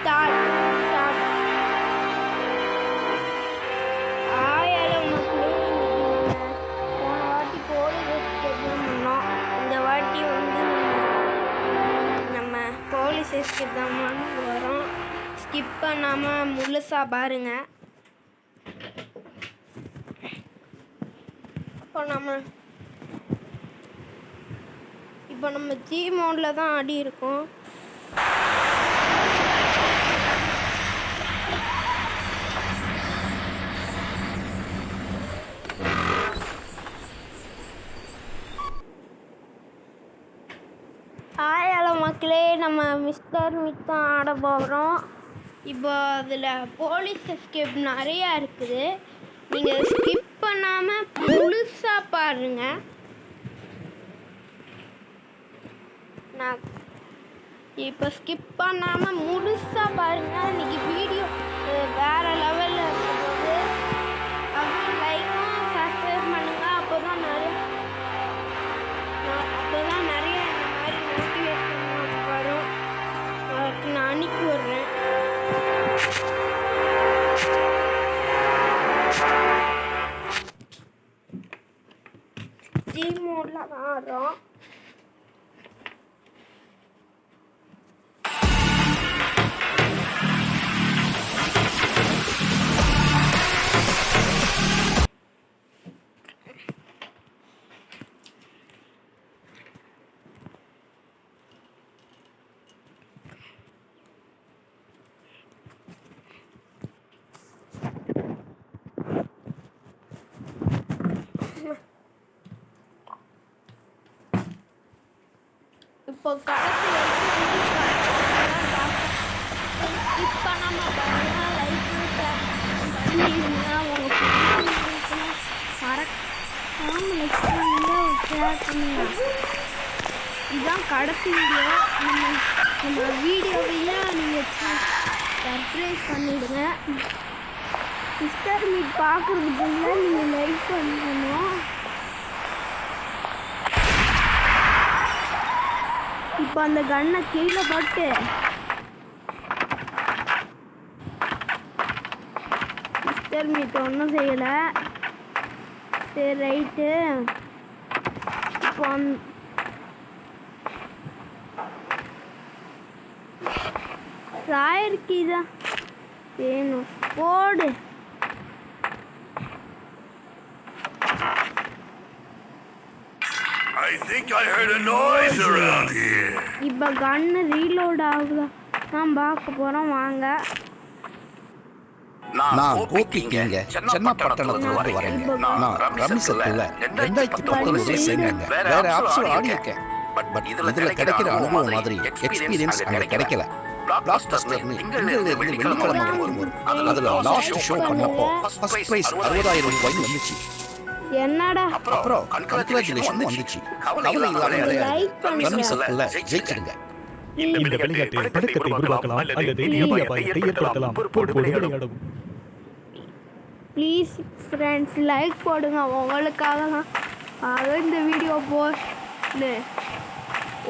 Start start. ஆயிரம் மக்களே, போன வாட்டி போலீஸ் எஸ்கேப் தான் பண்ணோம். இந்த வாட்டி வந்து நம்ம போலீஸ் எஸ்கேப் தான் பண்ண வரோம். ஸ்கிப் பண்ணாமல் முழுசாக பாருங்கள். இப்போ நம்ம ஜி மோடில் தான் ஆடி இருக்கோம். ஹலோ மக்களே, நம்ம மிஸ்டர் மிட் தான் ஆட போகிறோம். இப்போ அதில் போலீஸ் எஸ்கேப் நிறையா இருக்குது. நீங்கள் ஸ்கிப் பண்ணாமல் முழுசாக பாருங்கள். நான் இப்போ ஸ்கிப் பண்ணாமல் முழுசாக பாருங்கள். இன்றைக்கி வீடியோ வேறு லெவலில் இருக்கும்போது அப்படி லைக்கும் சப்ஸ்கிரைப் பண்ணுங்கள். அப்போ தான் நிறைய இந்த மாதிரி மோட்டிவேஷன் வரும். நான் அனுப்பி விட்றேன். ஜி மோடில் தான் ஆடுறோம். இப்போ கடைசி ஸ்கிப் பண்ணாமல் பாருங்க. லைக் பண்ணிடுங்க. மறக்காமல் லைக் பண்ணுங்க, ஷேர் பண்ணுங்க. இதுதான் கடைசி வீடியோ. நம்ம வீடியோவையே நீங்கள் சர்ப்ரைஸ் பண்ணிவிடுங்க. மிஸ்டர் மீட் பார்க்குறதுக்குள்ள நீங்கள் லைக் பண்ணணும். இப்போ அந்த கன்னை கீழே போட்டு மிஸ்டர் மீட் ஒன்றும் செய்யலை. சரி ரைட்டு. இப்போ ராயர் கீ தான் வேணும். போடு. I think I heard a noise around here. இப்போ கன்னு ரீலோட் ஆகுதா நான் பார்க்க போகிறோம். வாங்க. நான் கோபிங்க சென்னப்பட்டணத்துல இருந்து வரேங்க. நான் ரம்சத்துல 2019 சேர்ந்தேங்க. வேற ஆப்ஷன் ஆடி இருக்கேன். பட் இதுல கிடைக்கிற அனுபவம் மாதிரி எக்ஸ்பீரியன்ஸ் அங்க கிடைக்கல. பிளாக்பஸ்டர்னு இங்கிருந்து வெள்ளிக்கிழமை வரும். அதுல லாஸ்ட் ஷோ பண்ணப்போ ஃபர்ஸ்ட் பிரைஸ் 60,000 ரூபாய் வந்துச்சு. என்னடா அப்புறம் கங்க்ராச்சுலேஷன் வந்துச்சு. கவலை இல்லாம ரம்சத்துல ஜெயிச்சிடுங்க. இந்த விளையாட்டு பதக்கத்தை உருவாக்கலாம் அல்லது இந்திய அபாயத்தை ஏற்படுத்தலாம். போடு விளையாடும். ப்ளீஸ் ஃப்ரெண்ட்ஸ் லைக் போடுங்க. உங்களுக்காக தான் இந்த வீடியோ போட்டு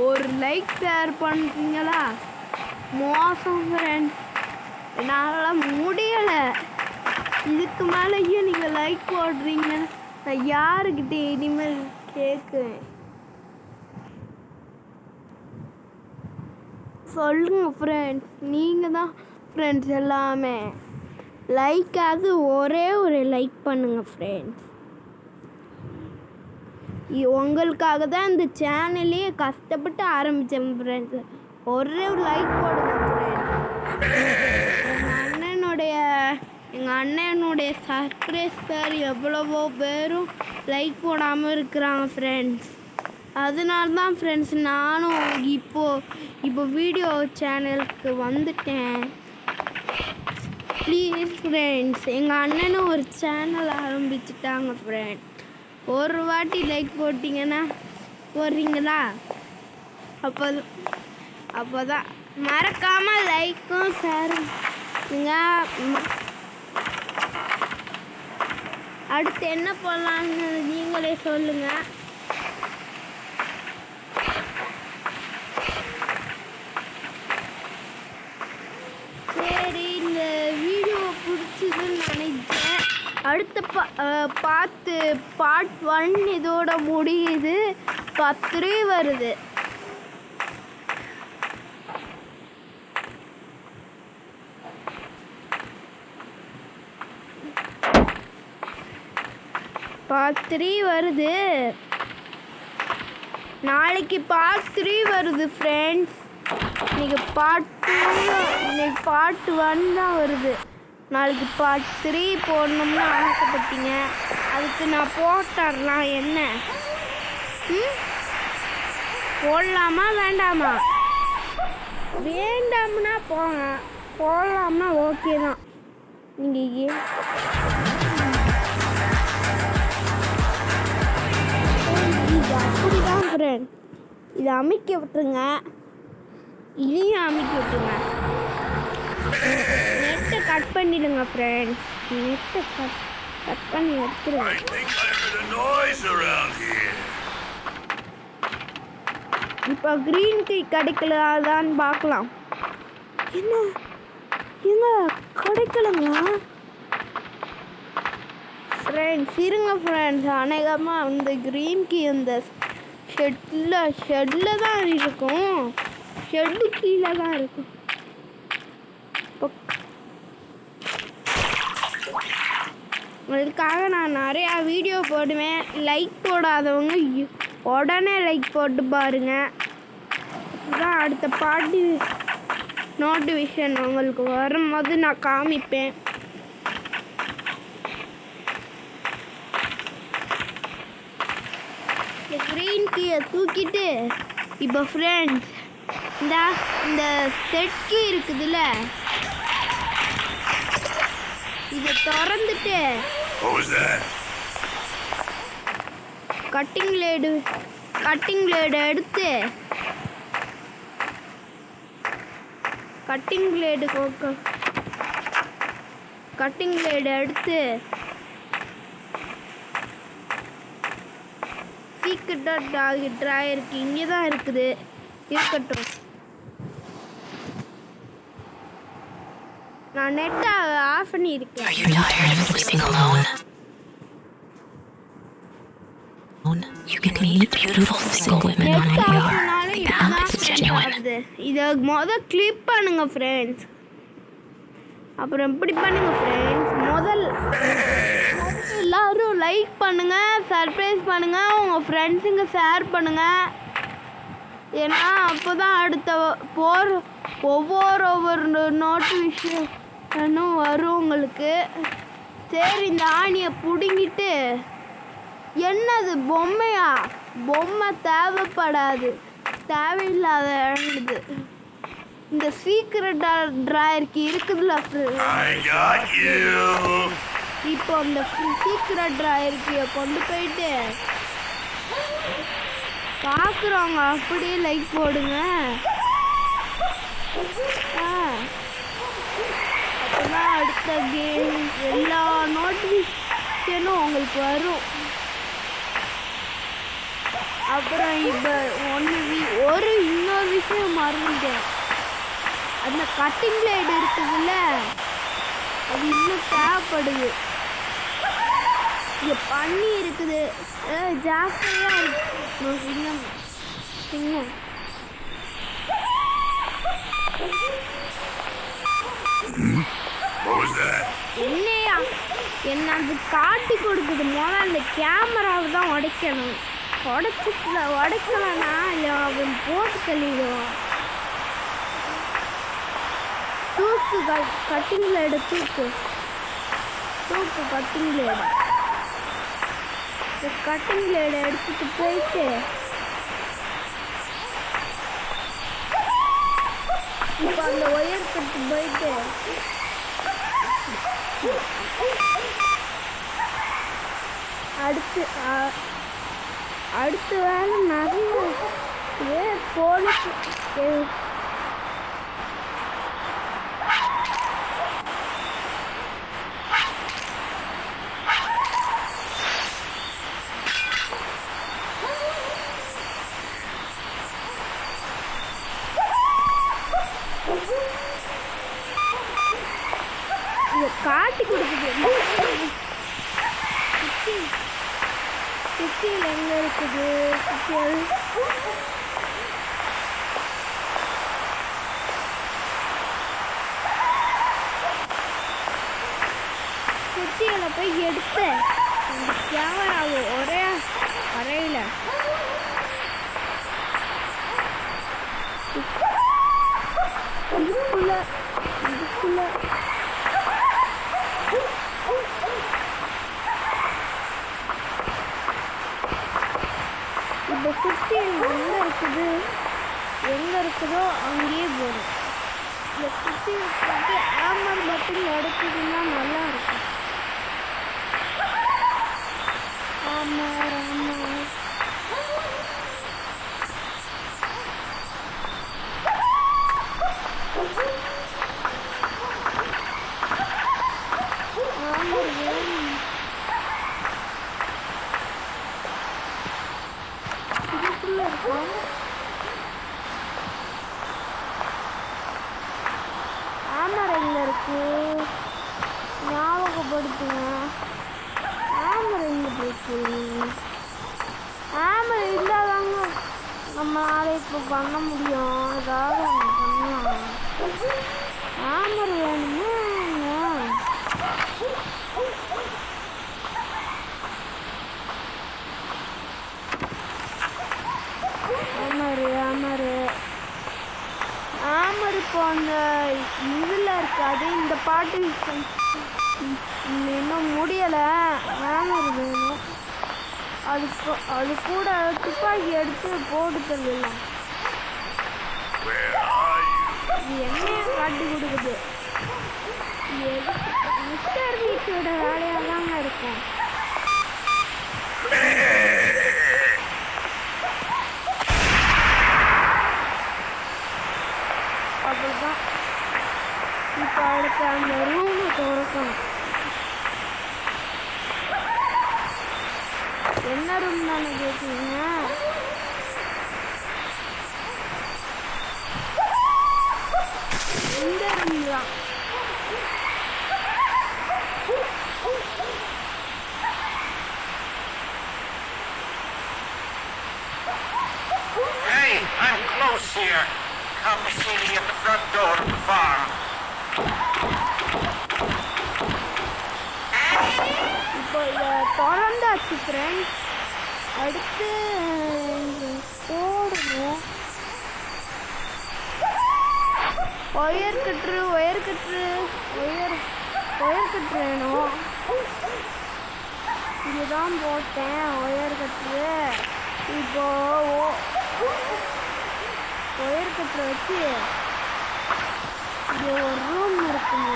ஒரு லைக் ஷேர் பண்ணுறீங்களா? மோசம் ஃப்ரெண்ட்ஸ், என்னால் முடியலை. இதுக்கு மேலேயும் நீங்கள் லைக் போடுறீங்க. நான் யாருக்கிட்ட இனிமேல் கேட்குவேன்? சொல்லுங்கள் ஃப்ரெண்ட்ஸ். நீங்கள் தான் ஃப்ரெண்ட்ஸ் எல்லாமே. லைக்காவது ஒரே ஒரு லைக் பண்ணுங்கள் ஃப்ரெண்ட்ஸ். உங்களுக்காக தான் இந்த சேனலே கஷ்டப்பட்டு ஆரம்பித்தேன் ஃப்ரெண்ட்ஸ். ஒரே ஒரு லைக் போடுங்க ஃப்ரெண்ட்ஸ். எங்கள் அண்ணனுடைய சப்ஸ்கிரைபர் எவ்வளவோ பேரும் லைக் போடாமல் இருக்கிறாங்க ஃப்ரெண்ட்ஸ். அதனால தான் ஃப்ரெண்ட்ஸ் நானும் இப்போ வீடியோ சேனலுக்கு வந்துட்டேன். ப்ளீஸ் ஃப்ரெண்ட்ஸ், எங்கள் அண்ணனும் ஒரு சேனல் ஆரம்பிச்சிட்டாங்க ஃப்ரெண்ட். ஒரு வாட்டி லைக் போட்டிங்கன்னா போடுறீங்களா? அப்போ தான் மறக்காமல் லைக்கும் ஷேரும். அடுத்து என்ன பண்ணலான்னு நீங்களே சொல்லுங்கள். அடுத்த பார்ட் 1 இதோட முடியுது. பார்ட் 3 வருது. பார்ட் 3 வருது. நாளைக்கு பார்ட் 3 வருது ஃப்ரெண்ட்ஸ். இன்னைக்கு பார்ட் 1 தான் வருது. நாளைக்கு பார்ட் 3 போடணும்னு ஆசைப்பட்டீங்க. அதுக்கு நான் போட்டுடலாம். என்ன போடலாமா வேண்டாமா? வேண்டாம்னா போங்க, போடலாம்னா ஓகே தான். நீங்கள் இது அப்படிதான் ஃப்ரெண்ட். இதை அமைக்க விட்டுருங்க, இதையும் அமைக்க விட்டுருங்க. நெட்டை கட் பண்ணிடுங்க ஃப்ரெண்ட்ஸ். நெட்டை கட் பண்ணி எடுத்துருங்க. இப்போ க்ரீன் டீ கிடைக்கலாதான்னு பார்க்கலாம். என்ன கிடைக்கலங்களா ஃப்ரெண்ட்ஸ்? இருங்க ஃப்ரெண்ட்ஸ். அநேகமாக இந்த க்ரீன் டீ அந்த ஷெட்டில் தான் இருக்கும். ஷெட்டு கீழே தான் இருக்கும். அதுக்காக நான் நிறையா வீடியோ போடுவேன். லைக் போடாதவங்க உடனே லைக் போட்டு பாருங்க. இதுதான் அடுத்த பாட்டு நோட்டிஃபிகேஷன் உங்களுக்கு வரும்போது நான் காமிப்பேன். இந்த க்ரீன் கீயை தூக்கிட்டு இப்போ ஃப்ரெண்ட்ஸ் இந்த செட் கீ இருக்குதுல்ல, இதை திறந்துட்டு கட்டிங் பிளேடு எடுத்து கட்டிங் பிளேடு எடுத்து சீக்கிரட் ட்ராயருக்கு இங்கே தான் இருக்குது. இருக்கட்டும், நான் நெட்டை ஆஃப் பண்ணியிருக்கேன். இதை கிளிப் பண்ணுங்க ஃப்ரெண்ட்ஸ். அப்புறம் இப்படி பண்ணுங்க ஃப்ரெண்ட்ஸ். எல்லாரும் லைக் பண்ணுங்க, சர்ப்ரைஸ் பண்ணுங்க, உங்கள் ஃப்ரெண்ட்ஸுங்க ஷேர் பண்ணுங்க. ஏன்னா அப்போ தான் அடுத்த ஒவ்வொரு நோட்டிஃபிகேஷனும் வரும் உங்களுக்கு. சரி, இந்த ஆணியை பிடுங்கிட்டு என்னது பொம்மையா? பொம்மை தேவைப்படாது, தேவையில்லாத இழந்தது. இந்த சீக்கிரட் ட்ராயருக்கு இருக்குதுல்ல, இப்போ அந்த சீக்கிரட் ட்ராயருக்கு கொண்டு போயிட்டு பார்க்குறவங்க அப்படியே லைக் போடுங்க. அப்போதான் அடுத்த கேம் எல்லா நோட்டிஃபிகேஷனும் உங்களுக்கு வரும். அப்புறம் இப்போ இன்னொரு விஷயம் மறந்துட்டேன். அந்த கட்டிங் பிளேடு இருக்குதுல்ல, அது இன்னும் தேவைப்படுது. இங்கே பண்ணி இருக்குது, ஜாஸ்தியாக இருக்கு. சிங்கம் என்னையா என்ன அது காட்டி கொடுக்குது. முதல்ல அந்த கேமராவை தான் உடைக்கணும். உடைக்கலன்னா இல்லை அவன் போட்டு தள்ளிடுவான். தூக்கு கட்டிங் பிளேடு, தூக்கு கட்டிங் பிளேடு. கட்டிங் பிளேடை எடுத்துட்டு போயிட்டு இப்போ அந்த ஒயர் கட்டு போயிட்டு அடுத்த வேலை நிறைய போலீஸ் காட்டி கொடுக்குது. சுத்தியில் எங்கே இருக்குது? சுத்தியில் போய் எடுத்து கேமராவை ஒரே அறையில் இதுக்குள்ள இப்போ சுத்தியில் எங்கே இருக்குதோ அங்கேயே போடும். இந்த சுத்தியில் போட்டு ஆமர் மட்டும் எடுத்ததுன்னா நல்லா இருக்கும். ஆமாம் வேணும். இதுக்குள்ள இருக்கும். ஆமர் எங்கே இருக்கு? ஞாபகப்படுத்துங்க. ஆமர் எங்கே போச்சு? ஆமர் இருந்தாதாங்க நம்மளால இப்போ பண்ண முடியும். ஏதாவது ஒன்று பண்ணலாம். ஆமர் வேணுமே. ஆமர் இப்போ அந்த இதில் இருக்காது. இந்த பாட்டு இன்னும் முடியலை. ஆமர் வேணும். அது கூட துப்பாக்கி எடுத்து போட்டு தரலாம். இது என்னைய காட்டி கொடுக்குது. மிஸ்டர் வீட்டோட வேலையாக தாங்க இருக்கும். அப்படிதான் இப்போ அடுத்த அந்த ரூமை திறக்கணும். என்ன ரூம் தானே கேட்குறீங்க? இந்த ரூம் தான். Hey, I'm close here. Come see me at the front door of the farm. இப்போ இதை திறந்தாச்சு ஃப்ரெண்ட்ஸ். அடுத்து போடணும். ஒயர் கட்டுரு வேணும். இதுதான் போட்டேன் ஒயர் கட்டுரு. இப்போ ஒயர் கட்டுரை வச்சு இது ஒரு ரூம் இருக்குங்க.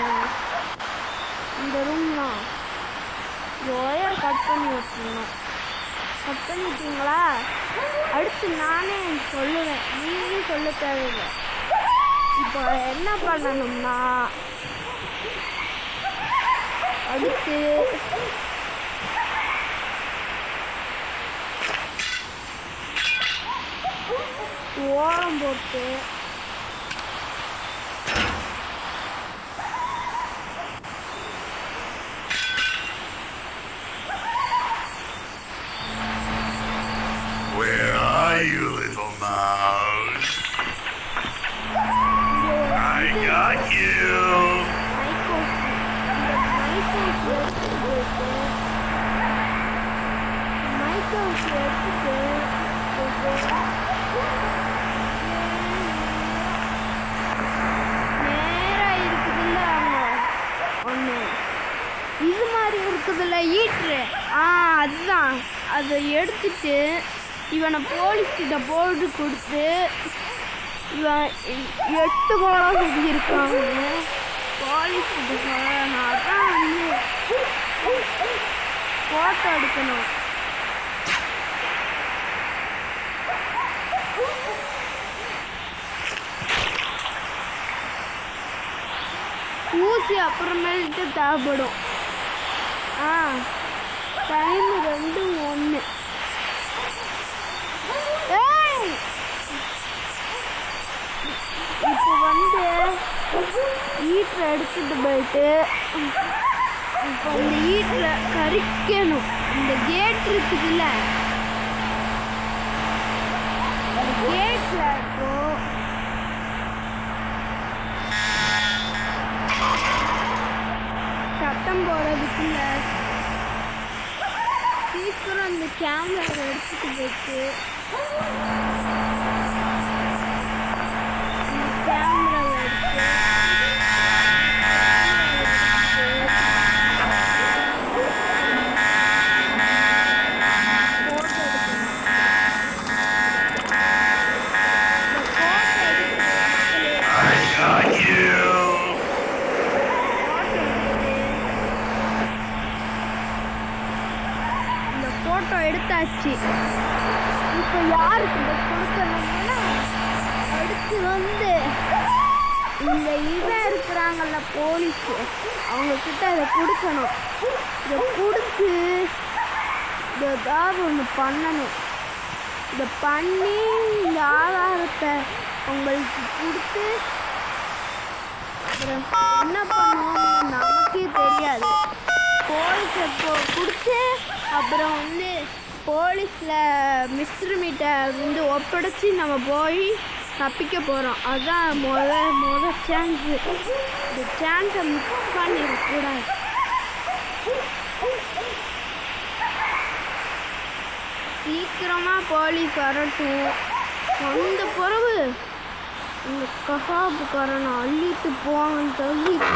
இந்த ரூம் தான். இது ஒயர் கட் பண்ணி வச்சுருந்தோம். கட் பண்ணிட்டீங்களா? அடுத்து நானே சொல்லுவேன், நீங்களும் சொல்ல தேவையில்லை. இப்போ என்ன பண்ணணும்னா அடுத்து ஓரம் போட்டு Where are you, little mouse? I got you. நேரா இருக்குதுல்ல ஒன்று இது மாதிரி இருக்குதுல்ல ஈட்ரு. அதுதான். அதை எடுத்துட்டு இவனை போலீஸ்கிட்ட போட்டு கொடுத்து இவன் 8 கோலம் செஞ்சிருக்காங்க. போலீஸ்கிட்ட சொல்லனா தான் வந்து ஃபோட்டோ எடுக்கணும். ஊசி அப்புறமேட்டு தேவைப்படும். டைம் 2:01. இப்போ வந்து ஈட்டரை எடுத்துட்டு போயிட்டு இப்போ இந்த ஈட்டில் கறிக்கணும். இந்த கேட் இருக்குதுல்ல, கேட்டில் இப்போ சத்தம் போகிறதுக்குள்ள சீக்கிரம் இந்த கேமராவை எடுத்துட்டு போயிட்டு இந்த கேமராவை எடுத்து ஃபோட்டோ எடுத்தாச்சு. இப்போ யாருக்கு இதை கொடுக்கணும்னா அடுத்து வந்து இந்த இவன் இருக்கிறாங்கல்ல போலீஸு, அவங்கக்கிட்ட இதை கொடுக்கணும். இதை கொடுத்து இதை ஏதாவது ஒன்று பண்ணணும். இதை பண்ணி இந்த ஆதாரத்தை அவங்களுக்கு கொடுத்து அப்புறம் என்ன பண்ணுவோம்னு நமக்கே தெரியாது. போலீஸை கொடுத்து அப்புறம் வந்து போலீஸில் மிஸ்டர் மீட்டை வந்து ஒப்படைச்சி நம்ம போய் தப்பிக்க போகிறோம். அதுதான் முத சான்ஸு. இந்த சான்ஸை மிஸ் பண்ணிடக்கூடாது. சீக்கிரமாக போலீஸ் வரட்டும். வந்த பிறகு இந்த கசாப்புக்காரனை அள்ளிட்டு போவாங்கன்னு சொல்லிட்டு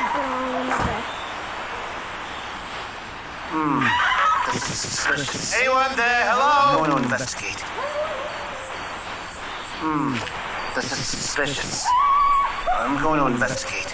அப்புறம் அவன்கிட்ட This is suspicious. Anyone there? Hello? I'm going to investigate. This is suspicious. I'm going to investigate.